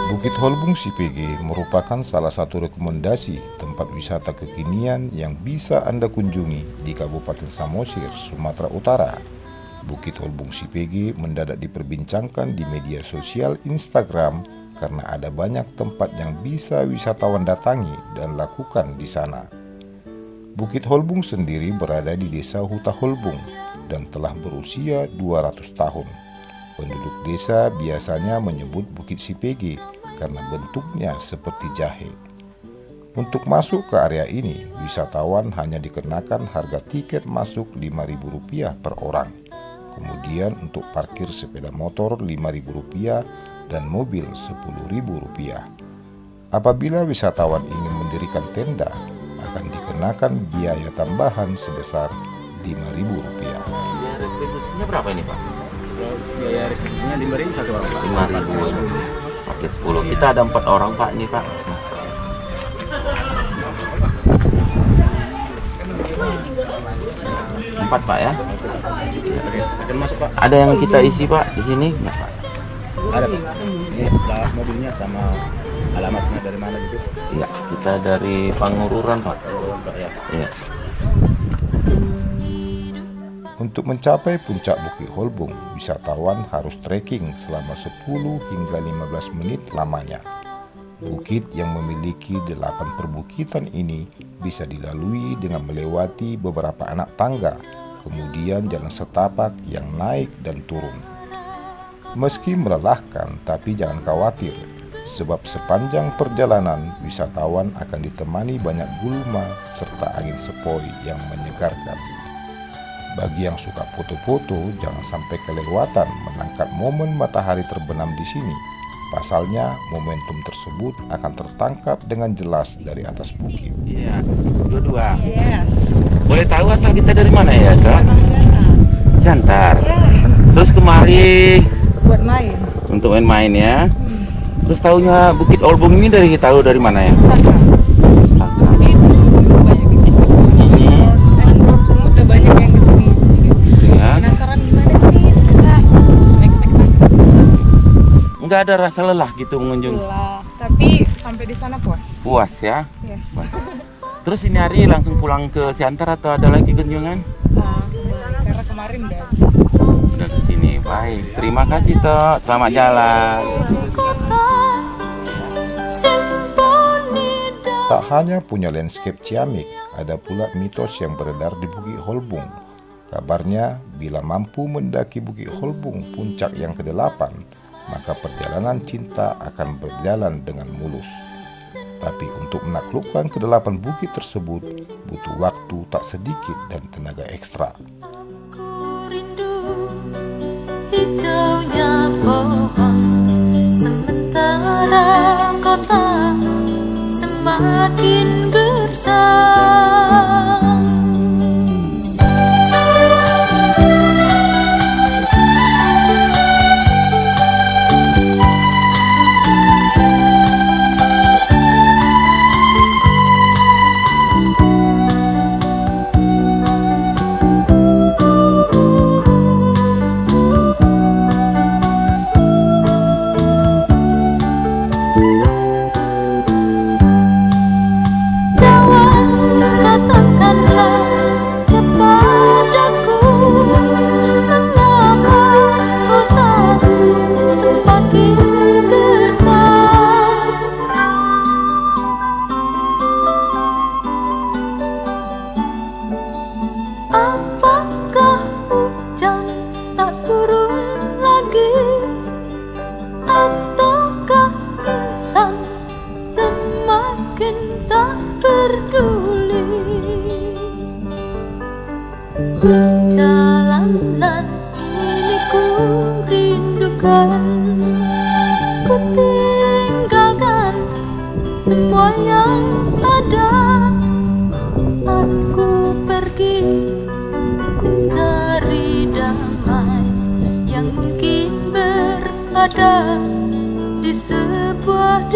Bukit Holbung Sipege merupakan salah satu rekomendasi tempat wisata kekinian yang bisa Anda kunjungi di Kabupaten Samosir, Sumatera Utara. Bukit Holbung Sipege mendadak diperbincangkan di media sosial Instagram karena ada banyak tempat yang bisa wisatawan datangi dan lakukan di sana. Bukit Holbung sendiri berada di Desa Huta Holbung dan telah berusia 200 tahun. Penduduk desa biasanya menyebut Bukit Sipege karena bentuknya seperti jahe. Untuk masuk ke area ini, wisatawan hanya dikenakan harga tiket masuk Rp5.000 per orang. Kemudian untuk parkir sepeda motor Rp5.000 dan mobil Rp10.000. Apabila wisatawan ingin mendirikan tenda, akan dikenakan biaya tambahan sebesar Rp5.000. Biaya restitusinya berapa ini, Pak? Biaya restitusinya 5.000 satu orang, Pak. 5.000. Paket 10. Kita ada 4 orang, Pak, nih, Pak. Empat, Pak, ya. Akan masuk, Pak. Ada yang kita isi, Pak, di sini? Nggak, Pak? Ada, Pak. Ini plat mobilnya sama alamatnya dari mana gitu? Iya, kita dari Pangururan, Pak. Pak, ya. Iya. Untuk mencapai puncak Bukit Holbung, wisatawan harus trekking selama 10 hingga 15 menit lamanya. Bukit yang memiliki 8 perbukitan ini bisa dilalui dengan melewati beberapa anak tangga, kemudian jalan setapak yang naik dan turun. Meski melelahkan, tapi jangan khawatir, sebab sepanjang perjalanan wisatawan akan ditemani banyak gulma serta angin sepoi yang menyegarkan. Bagi yang suka foto-foto, jangan sampai kelewatan menangkap momen matahari terbenam di sini. Pasalnya, momentum tersebut akan tertangkap dengan jelas dari atas bukit. Iya, dua-dua. Yes. Boleh tahu asal kita dari mana ya, Kak? Jantar. Terus kemari Buat main. untuk main-main ya. Terus tahunya Bukit Holbung ini tahu dari mana ya? Saka. Jadi banyak ekspor semut udah banyak yang kesini. Ya. Penasaran gimana sih? Kita khusus make-make Nggak ada rasa lelah gitu mengunjung. lah. Tapi sampai di sana puas. Puas ya. Yes. Terus ini hari langsung pulang ke Siantar atau ada lagi kunjungan? Karena kemarin udah. Udah ke sini. Baik. Terima kasih, Tok. Selamat jalan. Tak hanya punya landscape ciamik, ada pula mitos yang beredar di Bukit Holbung. Kabarnya, bila mampu mendaki Bukit Holbung puncak yang ke-8, maka perjalanan cinta akan berjalan dengan mulus. Tapi untuk menaklukkan ke-8 bukit tersebut, butuh waktu tak sedikit dan tenaga ekstra. Aku rindu hijaunya pohon, sementara kota semakin gersang. Apakah hujan tak turun lagi, ataukah insan semakin tak peduli? Perjalanan ini ku rindukan, ku tinggalkan semua yang ada. Aku pergi mencari damai yang mungkin berada di sebuah